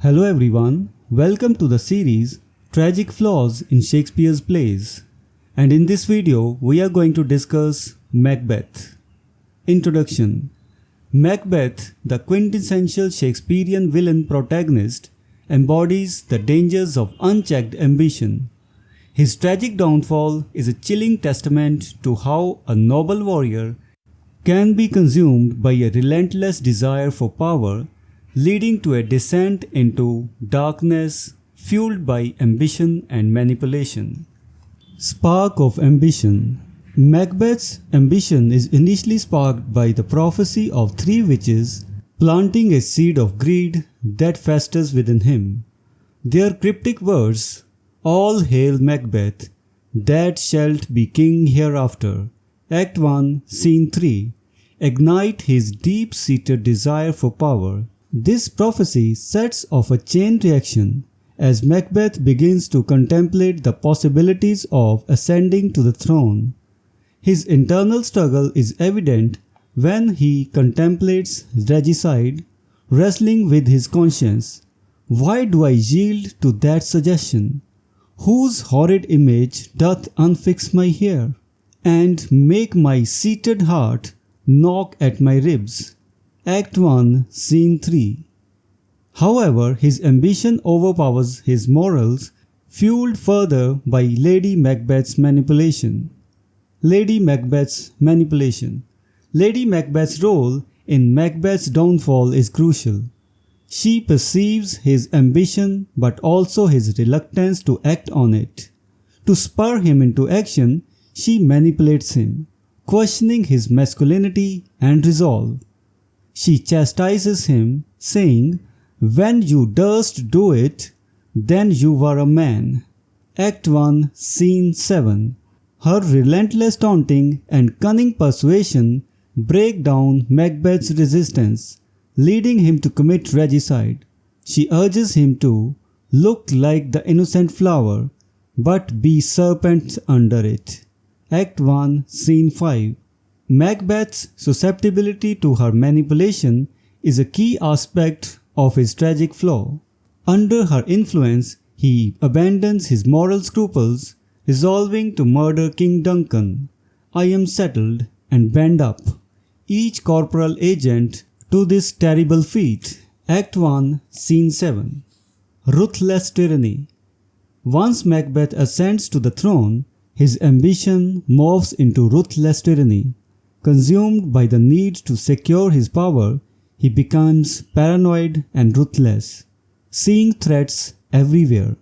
Hello everyone, welcome to the series Tragic Flaws in Shakespeare's Plays. And in this video, we are going to discuss Macbeth. Introduction. Macbeth, the quintessential Shakespearean villain protagonist, embodies the dangers of unchecked ambition. His tragic downfall is a chilling testament to how a noble warrior can be consumed by a relentless desire for power, leading to a descent into darkness fueled by ambition and manipulation. Spark of ambition. Macbeth's ambition is initially sparked by the prophecy of three witches planting a seed of greed that festers within him. Their cryptic words, "All hail Macbeth, that shalt be king hereafter," Act 1, Scene 3, ignite his deep-seated desire for power. This prophecy sets off a chain reaction as Macbeth begins to contemplate the possibilities of ascending to the throne. His internal struggle is evident when he contemplates regicide, wrestling with his conscience. Why do I yield to that suggestion? Whose horrid image doth unfix my hair, and make my seated heart knock at my ribs? Act 1, Scene 3. However, his ambition overpowers his morals, fueled further by Lady Macbeth's manipulation. Lady Macbeth's manipulation. Lady Macbeth's role in Macbeth's downfall is crucial. She perceives his ambition but also his reluctance to act on it. To spur him into action, she manipulates him, questioning his masculinity and resolve. She chastises him, saying, "When you durst do it, then you were a man." Act 1, Scene 7. Her relentless taunting and cunning persuasion break down Macbeth's resistance, leading him to commit regicide. She urges him to look like the innocent flower, but be serpents under it. Act 1, Scene 5. Macbeth's susceptibility to her manipulation is a key aspect of his tragic flaw. Under her influence, he abandons his moral scruples, resolving to murder King Duncan. "I am settled and bend up," each corporal agent to this terrible feat. Act 1, Scene 7. Ruthless tyranny. Once Macbeth ascends to the throne, his ambition morphs into ruthless tyranny. Consumed by the need to secure his power, he becomes paranoid and ruthless, seeing threats everywhere.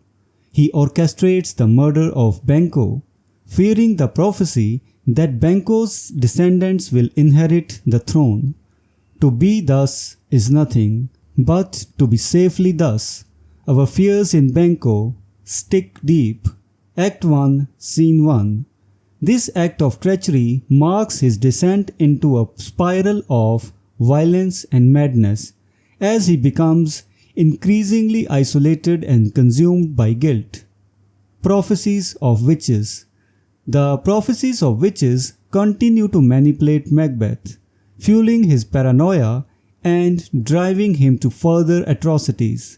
He orchestrates the murder of Banquo, fearing the prophecy that Banquo's descendants will inherit the throne. To be thus is nothing, but to be safely thus. Our fears in Banquo stick deep. Act 1, Scene 1. This act of treachery marks his descent into a spiral of violence and madness, as he becomes increasingly isolated and consumed by guilt. Prophecies of witches. The prophecies of witches continue to manipulate Macbeth, fueling his paranoia and driving him to further atrocities.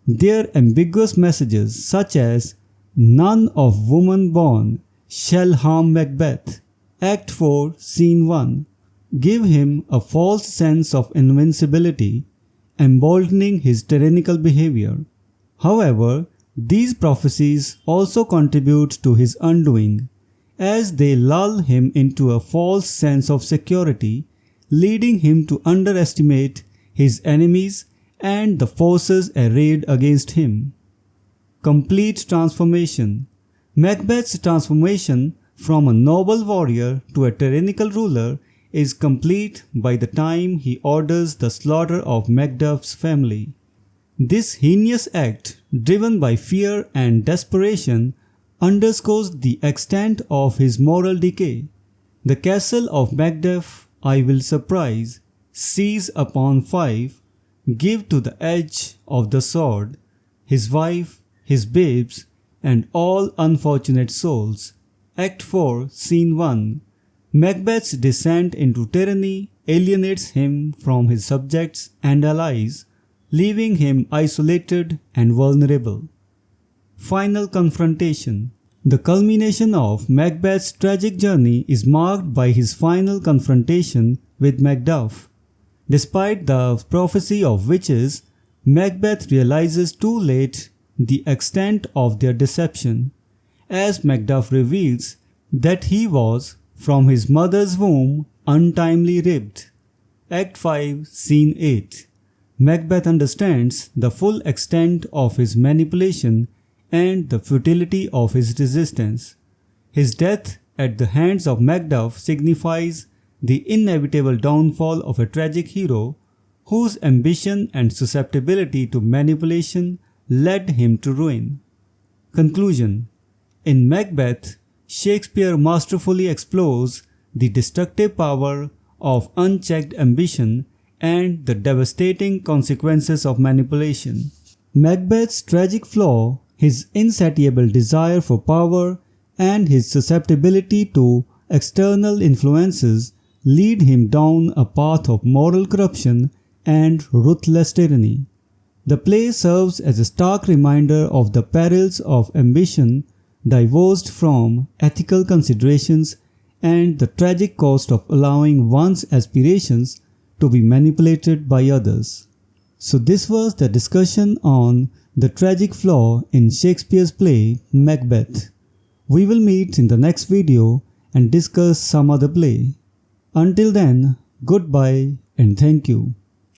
Their ambiguous messages such as "None of woman born shall harm Macbeth," Act 4, Scene 1, give him a false sense of invincibility, emboldening his tyrannical behavior. However, these prophecies also contribute to his undoing, as they lull him into a false sense of security, leading him to underestimate his enemies and the forces arrayed against him. Complete transformation. Macbeth's transformation from a noble warrior to a tyrannical ruler is complete by the time he orders the slaughter of Macduff's family. This heinous act, driven by fear and desperation, underscores the extent of his moral decay. The castle of Macduff I will surprise, seize upon 5, give to the edge of the sword, his wife, his babes, and all unfortunate souls. Act 4, Scene 1. Macbeth's descent into tyranny alienates him from his subjects and allies, leaving him isolated and vulnerable. Final confrontation. The culmination of Macbeth's tragic journey is marked by his final confrontation with Macduff. Despite the prophecy of witches, Macbeth realizes too late the extent of their deception, as Macduff reveals that he was, from his mother's womb, untimely ribbed. Act 5, Scene 8. Macbeth understands the full extent of his manipulation and the futility of his resistance. His death at the hands of Macduff signifies the inevitable downfall of a tragic hero whose ambition and susceptibility to manipulation led him to ruin. Conclusion. In Macbeth, Shakespeare masterfully explores the destructive power of unchecked ambition and the devastating consequences of manipulation. Macbeth's tragic flaw, his insatiable desire for power, and his susceptibility to external influences lead him down a path of moral corruption and ruthless tyranny. The play serves as a stark reminder of the perils of ambition divorced from ethical considerations and the tragic cost of allowing one's aspirations to be manipulated by others. So this was the discussion on the tragic flaw in Shakespeare's play Macbeth. We will meet in the next video and discuss some other play. Until then, goodbye and thank you.